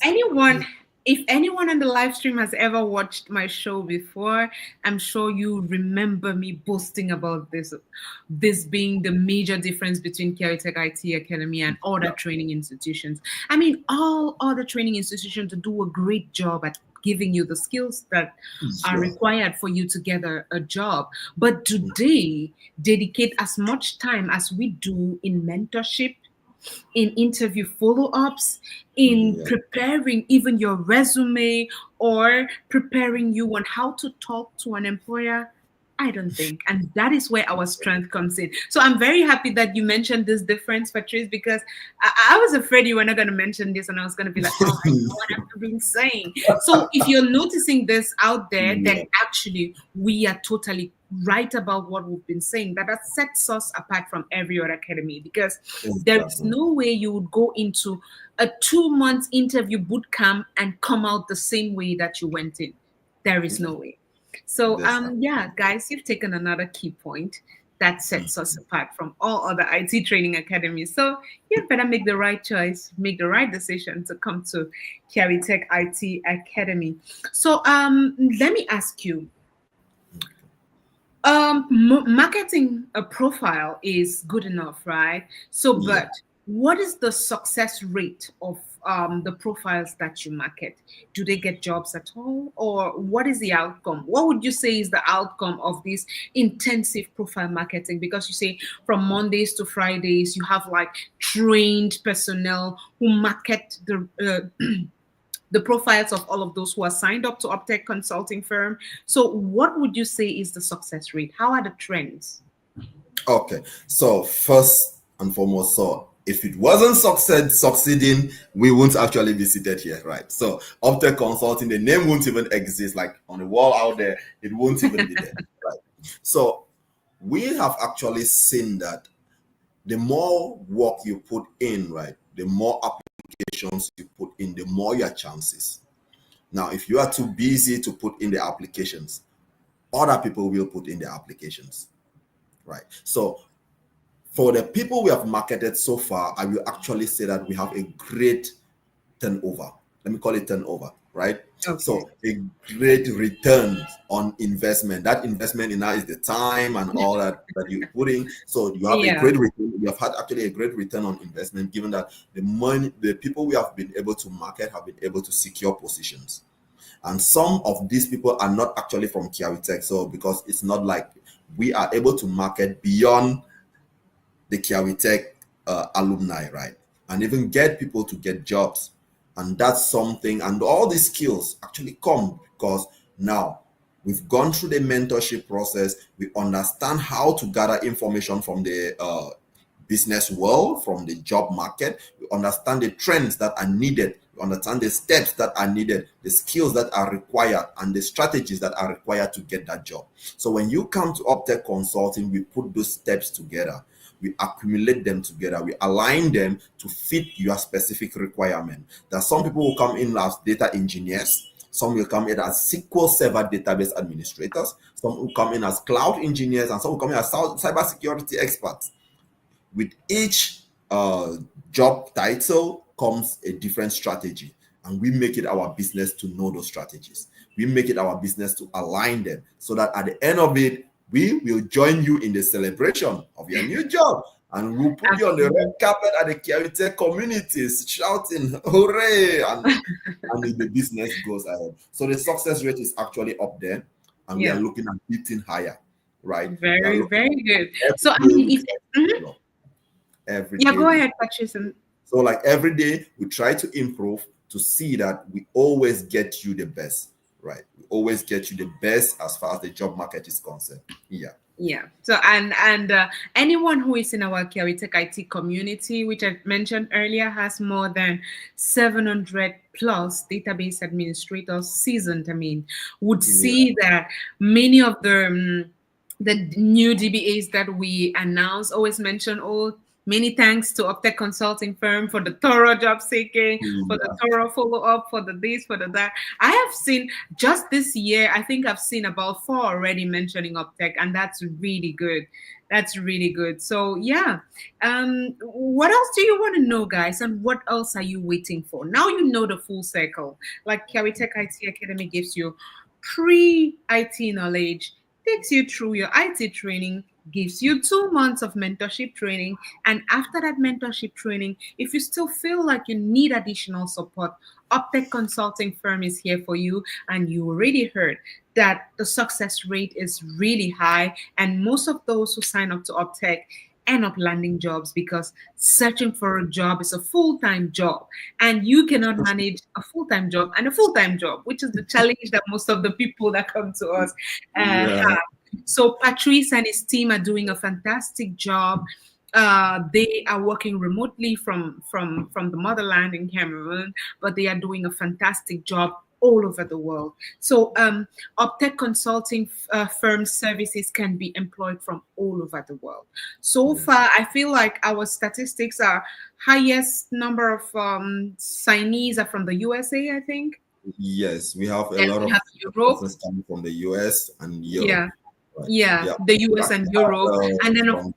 Speaker 1: if anyone on the live stream has ever watched my show before, I'm sure you remember me boasting about this being the major difference between KiawiTech IT Academy and other
Speaker 2: yeah,
Speaker 1: training institutions. I mean, all other training institutions do a great job at giving you the skills that are
Speaker 2: yeah.
Speaker 1: required for you to get a job. But do they dedicate as much time as we do in mentorship, in interview follow-ups, in
Speaker 2: Yeah.
Speaker 1: preparing even your resume, or preparing you on how to talk to an employer? I don't think. And that is where our strength comes in. So I'm very happy that you mentioned this difference, Patrice, because I was afraid you were not going to mention this, and I was going to be like, oh my God, what have you been saying? So if you're noticing this out there,
Speaker 2: Yeah,
Speaker 1: then actually we are totally right about what we've been saying. That sets us apart from every other academy, because there is
Speaker 2: exactly.
Speaker 1: no way you would go into a 2 month interview boot camp and come out the same way that you went in. There is no way. So
Speaker 2: That's not.
Speaker 1: yeah, guys, you've taken another key point that sets us apart from all other IT training academies. So you better make the right choice, make the right decision to come to KiawiTech IT Academy. So let me ask you, marketing a profile is good enough, right? So
Speaker 2: Yeah.
Speaker 1: but what is the success rate of the profiles that you market? Do they get jobs at all, or what is the outcome? What would you say is the outcome of this intensive profile marketing? Because you say from Mondays to Fridays you have like trained personnel who market the profiles of all of those who are signed up to Uptech Consulting Firm. So, what would you say is the success rate? How are the trends?
Speaker 2: Okay. So first and foremost, so if it wasn't succeeding, we wouldn't actually be seated here, right? So Optech Consulting, the name won't even exist, like on the wall out there, it won't even be there, right? So we have actually seen that the more work you put in, right, the more applications you put in, the more your chances. Now, if you are too busy to put in the applications, other people will put in the applications, right? So for the people we have marketed so far, I will actually say that we have a great turnover. Let me call it turnover, right?
Speaker 1: Okay.
Speaker 2: So a great return on investment. That investment in that is the time and all that you put in. So you have a
Speaker 1: Yeah.
Speaker 2: great return. You have had actually a great return on investment, given that the money, the people we have been able to market have been able to secure positions. And some of these people are not actually from KiawiTech. So because it's not like we are able to market beyond the KiawiTech alumni, right? And even get people to get jobs. And that's something, and all these skills actually come because now we've gone through the mentorship process. We understand how to gather information from the business world, from the job market. We understand the trends that are needed. We understand the steps that are needed, the skills that are required, and the strategies that are required to get that job. So when you come to Optech Consulting, we put those steps together. we accumulate them together, we align them to fit your specific requirement. There are some people who come in as data engineers, some will come in as SQL Server database administrators, some will come in as cloud engineers, and some will come in as cybersecurity experts. With each job title comes a different strategy, and we make it our business to know those strategies. We make it our business to align them so that at the end of it, we will join you in the celebration of your new job, and we'll put you on the red carpet at the KiawiTech communities shouting hooray, and the business goes ahead. So the success rate is actually up there, and we are looking at beating higher, right?
Speaker 1: Very, very good. So I mean, if
Speaker 2: every
Speaker 1: yeah,
Speaker 2: day
Speaker 1: go ahead, Patrice.
Speaker 2: So like every day we try to improve to see that we always get you the best, right? We always get you the best as far as the job market is concerned.
Speaker 1: Yeah. So and anyone who is in our KiawiTech IT community, which I mentioned earlier, has more than 700 plus database administrators seasoned. I mean, would see that many of the new DBAs that we announce always mention, oh, many thanks to Optech Consulting Firm for the thorough job seeking, for the thorough follow-up, for the this, for the that. I have seen just this year, I think I've seen about 4 already mentioning Optech, and that's really good. That's really good. So yeah, what else do you want to know, guys? And what else are you waiting for? Now you know the full circle. Like KiawiTech IT Academy gives you pre-IT knowledge, takes you through your IT training, gives you 2 months of mentorship training. And after that mentorship training, if you still feel like you need additional support, Optech Consulting Firm is here for you. And you already heard that the success rate is really high. And most of those who sign up to Optech end up landing jobs, because searching for a job is a full-time job, and you cannot manage a full-time job and a full-time job, which is the challenge that most of the people that come to us have. So Patrice and his team are doing a fantastic job. They are working remotely from the motherland in Cameroon, but they are doing a fantastic job all over the world. So Optech Consulting Firm services can be employed from all over the world. So far, I feel like our statistics are highest number of signees are from the USA, I think.
Speaker 2: Yes, we have a
Speaker 1: Then
Speaker 2: lot
Speaker 1: we
Speaker 2: of
Speaker 1: have Europe.
Speaker 2: persons coming from the US and Europe.
Speaker 1: Yeah, the US and Europe. And then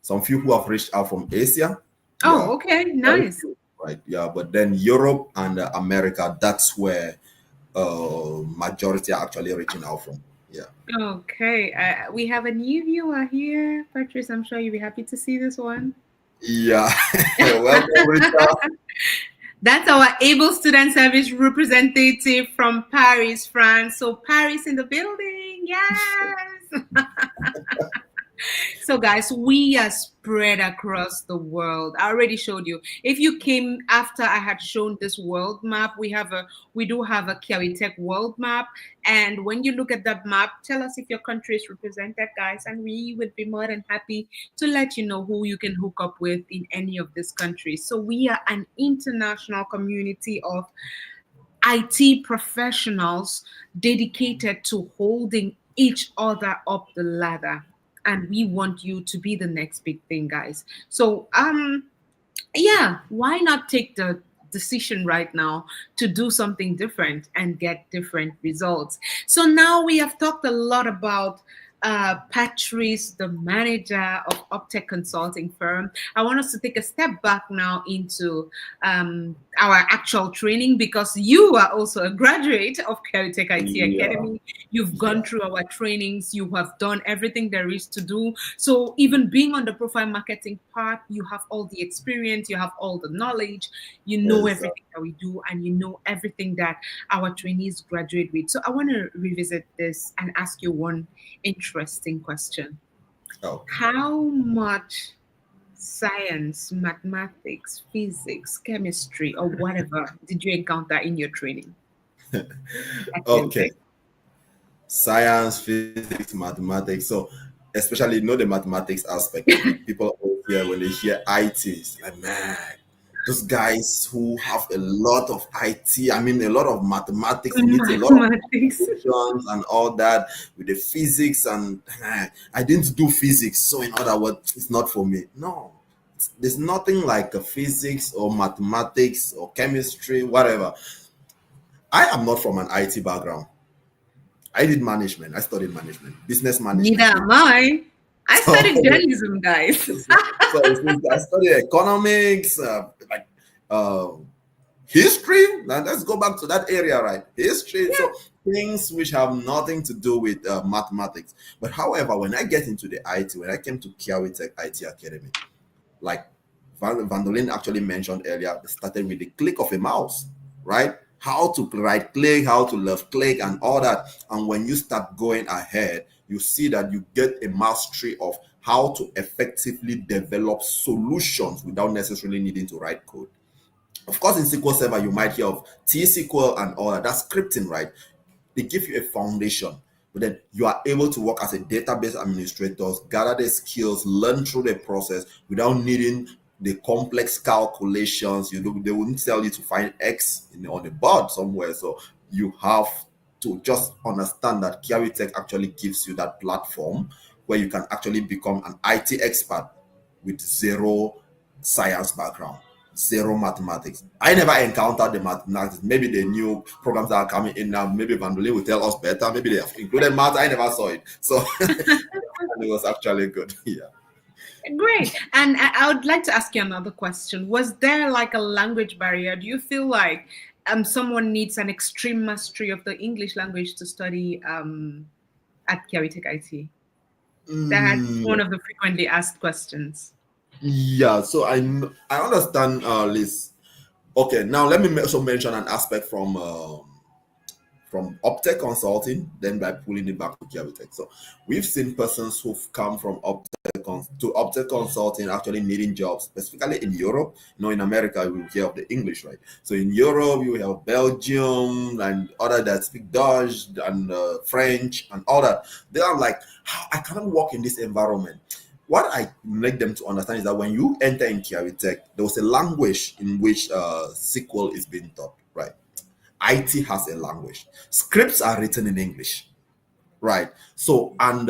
Speaker 2: some few who have reached out from Asia.
Speaker 1: Oh, okay, nice.
Speaker 2: Right, but then Europe and America, that's where majority are actually reaching out from.
Speaker 1: Okay, we have a new viewer here, Patrice. I'm sure you'll be happy to see this one.
Speaker 2: Welcome, Rita.
Speaker 1: That's our Able Student Service representative from Paris, France. So Paris in the building, yes. So guys, we are spread across the world. I already showed you. If you came after I had shown this world map, we do have a KiawiTech world map. And when you look at that map, tell us if your country is represented, guys, and we would be more than happy to let you know who you can hook up with in any of these countries. So we are an international community of IT professionals dedicated to holding each other up the ladder. And we want you to be the next big thing, guys. So yeah, why not take the decision right now to do something different and get different results? So now we have talked a lot about Patrice, the manager of Optech Consulting Firm. I want us to take a step back now into our actual training, because you are also a graduate of KiawiTechIT Academy. You've gone through our trainings. You have done everything there is to do. So even being on the profile marketing part, you have all the experience, you have all the knowledge, you know everything that we do, and you know everything that our trainees graduate with. So I want to revisit this and ask you one interesting question. How much science, mathematics, physics, chemistry, or whatever did you encounter in your training?
Speaker 2: Okay. Science, physics, mathematics. So especially the mathematics aspect. People here, when they hear IT, it's like, man, those guys who have a lot of IT, I mean, a lot of mathematics, it needs a lot of
Speaker 1: Mathematics.
Speaker 2: calculations and all that with the physics. And I didn't do physics. So, in other words, it's not for me. No, there's nothing like a physics or mathematics or chemistry, whatever. I am not from an IT background. I did management. I studied management, business
Speaker 1: Neither
Speaker 2: management.
Speaker 1: am I. I
Speaker 2: So,
Speaker 1: studied journalism, guys.
Speaker 2: so I studied economics, like uh, history. Now let's go back to that area, right? History. So things which have nothing to do with mathematics. But however, when I get into the IT, when I came to KiawiTech IT Academy, like Vandolin actually mentioned earlier, it started with the click of a mouse, right? How to right click, how to left click, and all that. And when you start going ahead, you see that you get a mastery of how to effectively develop solutions without necessarily needing to write code. Of course, in SQL Server, you might hear of T-SQL and all that. That's scripting, right? They give you a foundation, but then you are able to work as a database administrator, gather the skills, learn through the process without needing the complex calculations. You know, they wouldn't tell you to find X on the board somewhere. So you have to just understand that KiawiTech actually gives you that platform where you can actually become an IT expert with zero science background, zero mathematics. I never encountered the mathematics. Maybe the new programs that are coming in now, maybe Vandolin will tell us better. Maybe they have included math. I never saw it. So and it was actually good. Yeah.
Speaker 1: Great. And I would like to ask you another question. Was there like a language barrier? Do you feel like someone needs an extreme mastery of the English language to study at KiawiTech IT? That's
Speaker 2: Mm,
Speaker 1: one of the frequently asked questions.
Speaker 2: yeah. So I understand, Liz. Okay. Now let me also mention an aspect from Optech Consulting, then by pulling it back to KiawiTech. So we've seen persons who've come from to Optech Consulting actually needing jobs, specifically in Europe. You know, in America, we hear of the English, right? So in Europe, you have Belgium and other that speak Dutch and French and all that. They are like, I cannot work in this environment. What I make them to understand is that when you enter in KiawiTech, there was a language in which SQL is being taught, right? IT has a language. Scripts are written in English, right? So, and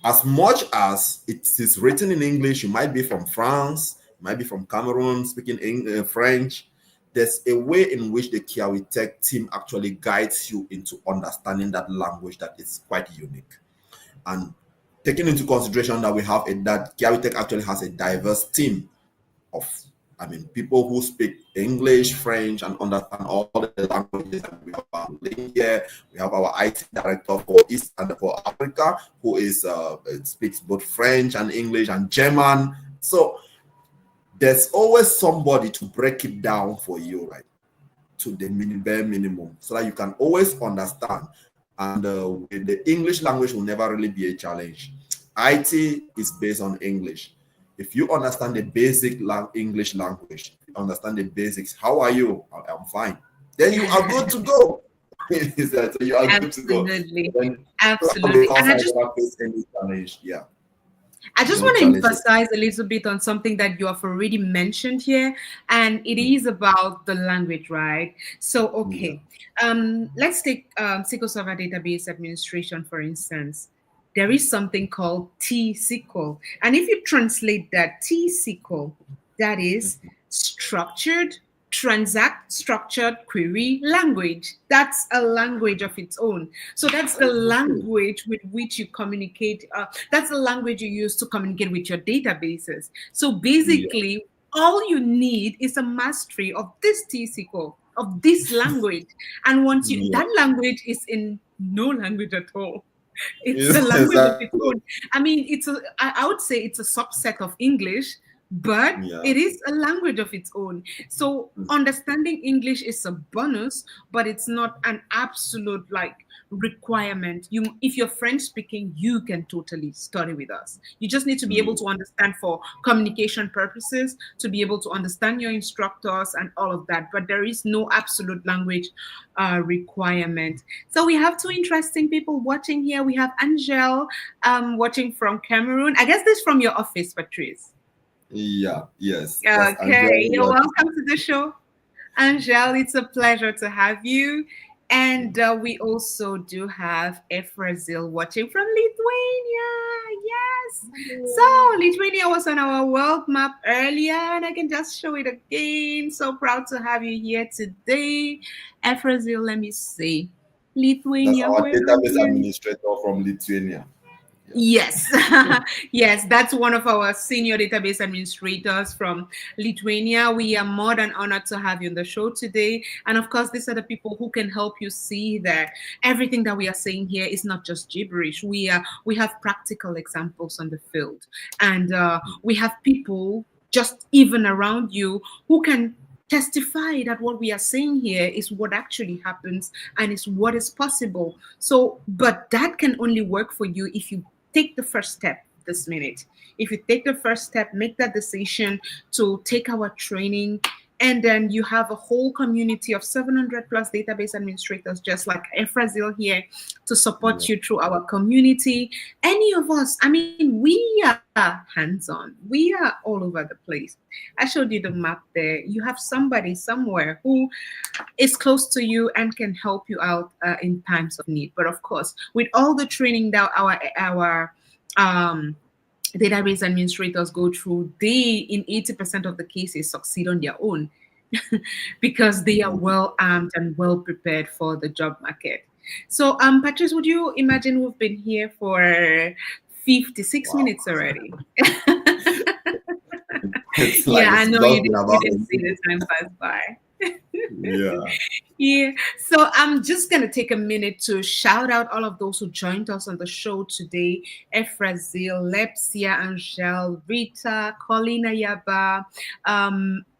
Speaker 2: as much as it is written in English, you might be from France, you might be from Cameroon, speaking French. There's a way in which the Kiawi Tech team actually guides you into understanding that language that is quite unique. And taking into consideration that that Kiawi Tech actually has a diverse team of, I mean, people who speak English, French, and understand all the languages. And we have our link here. We have our IT director for East and for Africa, who is speaks both French and English and German. So there's always somebody to break it down for you, right, to the bare minimum, so that you can always understand. And the English language will never really be a challenge. IT is based on English. If you understand the basic English language, understand the basics, how are you? I'm fine. Then you are good to go. So you are good to go.
Speaker 1: Absolutely.
Speaker 2: Then
Speaker 1: Absolutely.
Speaker 2: because
Speaker 1: And
Speaker 2: I never faced any challenge. Yeah,
Speaker 1: I just
Speaker 2: no
Speaker 1: want to
Speaker 2: challenges.
Speaker 1: emphasize a little bit on something that you have already mentioned here, and it is about the language, right? So,
Speaker 2: Yeah.
Speaker 1: okay, let's take SQL Server Database Administration, for instance. There is something called T-SQL, and if you translate that T-SQL, that is structured transact structured query language. That's a language of its own. So that's the language with which you communicate. That's the language you use to communicate with your databases. So
Speaker 2: Yeah.
Speaker 1: basically, all you need is a mastery of this T-SQL, of this language. And once you,
Speaker 2: Yeah.
Speaker 1: that language is in no language at all. It's a
Speaker 2: Yes,
Speaker 1: language of its
Speaker 2: exactly.
Speaker 1: own. I mean, I would say it's a subset of English, but
Speaker 2: Yeah.
Speaker 1: it is a language of its own. So understanding English is a bonus, but it's not an absolute like requirement. You, if you're French speaking, you can totally study with us. You just need to be able
Speaker 2: Yeah.
Speaker 1: to understand for communication purposes, to be able to understand your instructors and all of that. But there is no absolute language requirement. So we have two interesting people watching here. We have Angel watching from Cameroon. I guess this is from your office, Patrice.
Speaker 2: Yeah, yes, that's
Speaker 1: Okay,
Speaker 2: Angel.
Speaker 1: you're welcome to the show. Angel, it's a pleasure to have you. And we also do have Efrazil watching from Lithuania. Yes. So, Lithuania was on our world map earlier, and I can just show it again. So proud to have you here today. Efrazil, let me see.
Speaker 2: That's
Speaker 1: Lithuania,
Speaker 2: our
Speaker 1: where are
Speaker 2: database
Speaker 1: you?
Speaker 2: administrator from Lithuania. Yeah.
Speaker 1: Yes, yes, that's one of our senior database administrators from Lithuania. We are more than honored to have you on the show today. And of course, these are the people who can help you see that everything that we are saying here is not just gibberish. We have practical examples on the field, and we have people just even around you who can testify that what we are saying here is what actually happens and is what is possible. So, but that can only work for you if you take the first step this minute. If you take the first step, make that decision to take our training, and then you have a whole community of 700 plus database administrators, just like Efrazil here, to
Speaker 2: Yeah.
Speaker 1: support you through our community. Any of us, I mean, we are hands on, we are all over the place. I showed you the map there. You have somebody somewhere who is close to you and can help you out in times of need. But of course, with all the training that our um, database administrators go through, they in 80% of the cases succeed on their own because they are well armed and well prepared for the job market. So, Patrice, would you imagine we've been here for 56
Speaker 2: Wow.
Speaker 1: minutes already?
Speaker 2: It's like
Speaker 1: Yeah, I
Speaker 2: it's
Speaker 1: know
Speaker 2: just been
Speaker 1: you
Speaker 2: about a
Speaker 1: didn't see the
Speaker 2: minute.
Speaker 1: time pass by.
Speaker 2: Yeah.
Speaker 1: Yeah, so I'm just gonna take a minute to shout out all of those who joined us on the show today: Efrazil, Lepsia, Angel, Rita, Colina Yaba,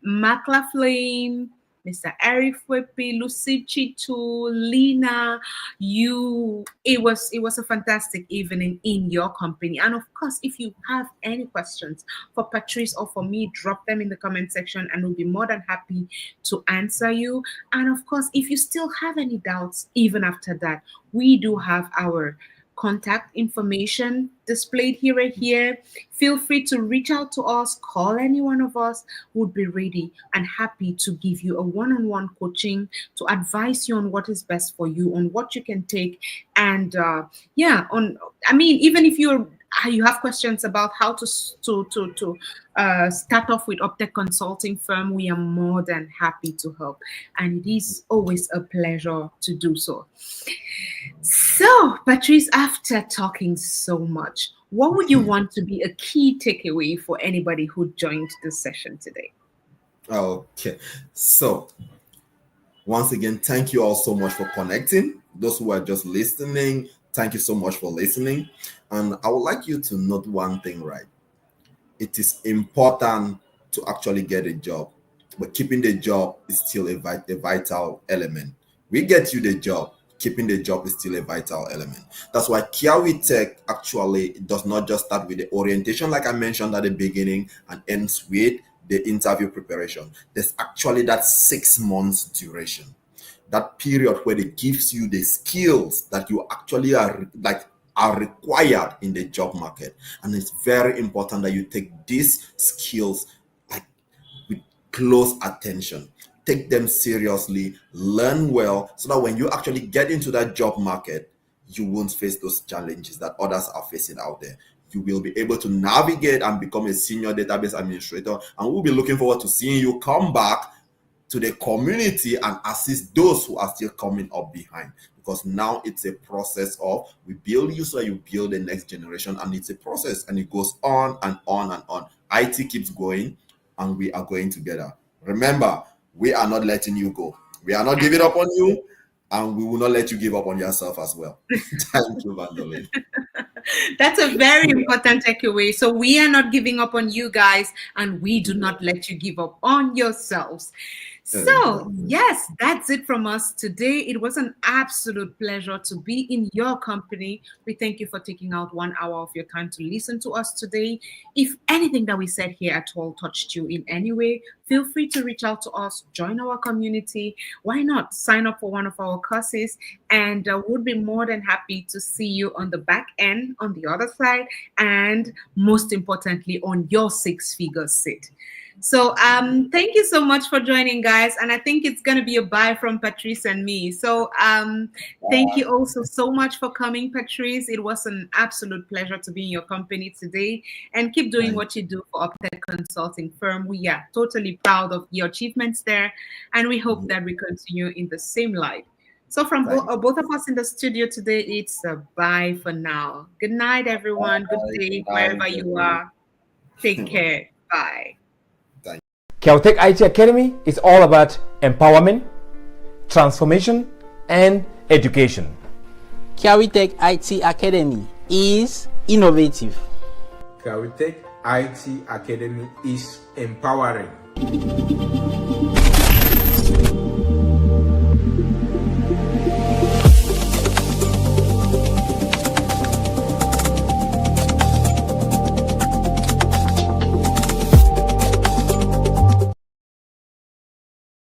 Speaker 1: Makla Flame, Mr. Eric Fwepi, Lucy Chitu, Lina. It was a fantastic evening in your company. And of course, if you have any questions for Patrice or for me, drop them in the comment section, and we'll be more than happy to answer you. And of course, if you still have any doubts, even after that, we do have our contact information displayed here and here. Feel free to reach out to us, call any one of us. Would be ready and happy to give you a one-on-one coaching to advise you on what is best for you, on what you can take, and yeah, on. I mean, even if you have questions about how to start off with Optech Consulting Firm, we are more than happy to help. And it is always a pleasure to do so. So, Patrice, after talking so much, what would you want to be a key takeaway for anybody who joined the session today?
Speaker 2: Okay. So once again, thank you all so much for connecting. Those who are just listening, thank you so much for listening. And I would like you to note one thing, right? It is important to actually get a job, but keeping the job is still a vital element. We get you the job, keeping the job is still a vital element. That's why Kiawi Tech actually does not just start with the orientation, like I mentioned at the beginning, and ends with the interview preparation. There's actually that 6 months duration, that period where it gives you the skills that you actually are required in the job market. And it's very important that you take these skills like with close attention, take them seriously, learn well, so that when you actually get into that job market, you won't face those challenges that others are facing out there. You will be able to navigate and become a senior database administrator, and we'll be looking forward to seeing you come back to the community and assist those who are still coming up behind, because now it's a process of we build you so you build the next generation, and it's a process and it goes on and on and on. IT keeps going and we are going together. Remember, we are not letting you go. We are not giving up on you, and we will not let you give up on yourself as well. Thank you, Vandalin.
Speaker 1: That's a very important takeaway. So we are not giving up on you guys, and we do not let you give up on yourselves. So, yes, that's it from us today. It was an absolute pleasure to be in your company. We thank you for taking out 1 hour of your time to listen to us today. If anything that we said here at all touched you in any way, feel free to reach out to us, join our community. Why not sign up for one of our courses? And would be more than happy to see you on the back end, on the other side, and most importantly, on your six-figure seat. So thank you so much for joining, guys. And I think it's gonna be a bye from Patrice and me. So thank you also so much for coming, Patrice. It was an absolute pleasure to be in your company today. And keep doing what you do for Uptech Consulting Firm. We are totally proud of your achievements there, and we hope that we continue in the same light. So from both of us in the studio today, it's a bye for now. Good night, everyone. Good day, wherever you are. Take care. Bye.
Speaker 3: KiawiTechIT Academy is all about empowerment, transformation, and education.
Speaker 4: KiawiTechIT Academy is innovative.
Speaker 5: KiawiTechIT Academy is empowering.